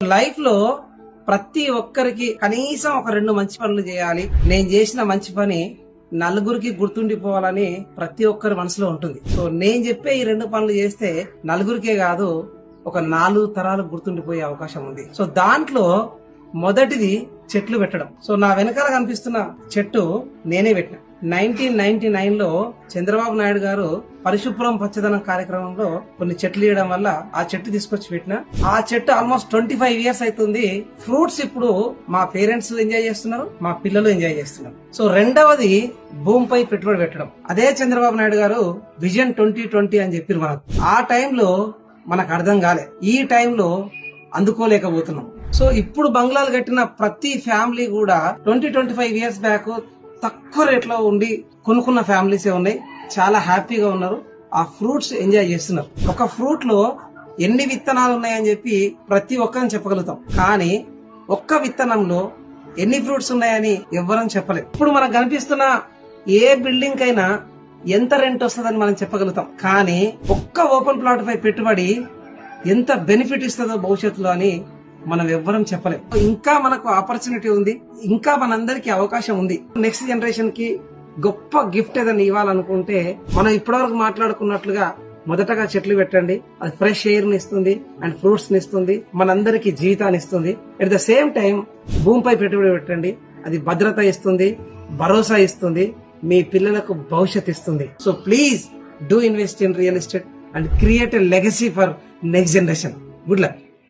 Life లో ప్రతి ఒక్కరికి కనీసం ఒక 2 మంచి పనులు చేయాలి. నేను చేసిన మంచి పని నలుగురికి గుర్తుండిపోవాలని ప్రతి ఒక్కరి మనసులో ఉంటుంది. సో నేను చెప్పే ఈ 2 పనులు చేస్తే నలుగురికే కాదు, ఒక 4 తరాలకు గుర్తుండిపోయే అవకాశం ఉంది. సో దాంట్లో మొదటిది చెట్లు పెట్టడం. సో నా వెనకాల కనిపిస్తున్న చెట్టు నేనే పెట్టిన. 1999 లో చంద్రబాబు నాయుడు గారు పరిశుభ్రం పచ్చదనం కార్యక్రమంలో కొన్ని చెట్లు ఇవ్వడం వల్ల ఆ చెట్టు తీసుకొచ్చి పెట్టిన. ఆ చెట్టు ఆల్మోస్ట్ 25 ఇయర్స్ అవుతుంది. ఫ్రూట్స్ ఇప్పుడు మా పేరెంట్స్ ఎంజాయ్ చేస్తున్నారు, మా పిల్లలు ఎంజాయ్ చేస్తున్నారు. సో రెండవది భూమిపై పెట్టుబడి పెట్టడం. అదే చంద్రబాబు నాయుడు గారు విజన్ 2020 అని చెప్పారు మనకు. ఆ టైంలో మనకు అర్థం కాలే, ఈ టైంలో అందుకోలేకపోతున్నాం. సో ఇప్పుడు బంగ్లాలు కట్టిన ప్రతి ఫ్యామిలీ కూడా 20-25 ఇయర్స్ బ్యాక్ తక్కువ రేట్లో ఉండి కొనుక్కున్న ఫ్యామిలీసే ఉన్నాయి. చాలా హ్యాపీగా ఉన్నారు, ఆ ఫ్రూట్స్ ఎంజాయ్ చేస్తున్నారు. ఒక ఫ్రూట్ లో ఎన్ని విత్తనాలు ఉన్నాయని చెప్పి ప్రతి ఒక్కరిని చెప్పగలుగుతాం, కానీ ఒక్క విత్తనంలో ఎన్ని ఫ్రూట్స్ ఉన్నాయని ఎవ్వరని చెప్పలేదు. ఇప్పుడు మనకు కనిపిస్తున్న ఏ బిల్డింగ్ కైనా ఎంత రెంట్ వస్తుందని మనం చెప్పగలుగుతాం, కానీ ఒక్క ఓపెన్ ప్లాట్ పై పెట్టుబడి ఎంత బెనిఫిట్ ఇస్తుందో భవిష్యత్తులో అని మనం ఎవ్వరం చెప్పలేం. ఇంకా మనకు ఆపర్చునిటీ ఉంది, ఇంకా మనందరికి అవకాశం ఉంది. నెక్స్ట్ జనరేషన్ కి గొప్ప గిఫ్ట్ ఏదైనా ఇవ్వాలనుకుంటే మనం ఇప్పటివరకు మాట్లాడుకున్నట్లుగా మొదటగా చెట్లు పెట్టండి. అది ఫ్రెష్ ఎయిర్ ని ఇస్తుంది అండ్ ఫ్రూట్స్ ని ఇస్తుంది, మనందరికి జీవితాన్ని ఇస్తుంది. అట్ ద సేమ్ టైం భూమిపై పెట్టుబడి పెట్టండి, అది భద్రత ఇస్తుంది, భరోసా ఇస్తుంది, మీ పిల్లలకు భవిష్యత్ ఇస్తుంది. So please do invest in real estate and create a legacy for next generation. Good luck.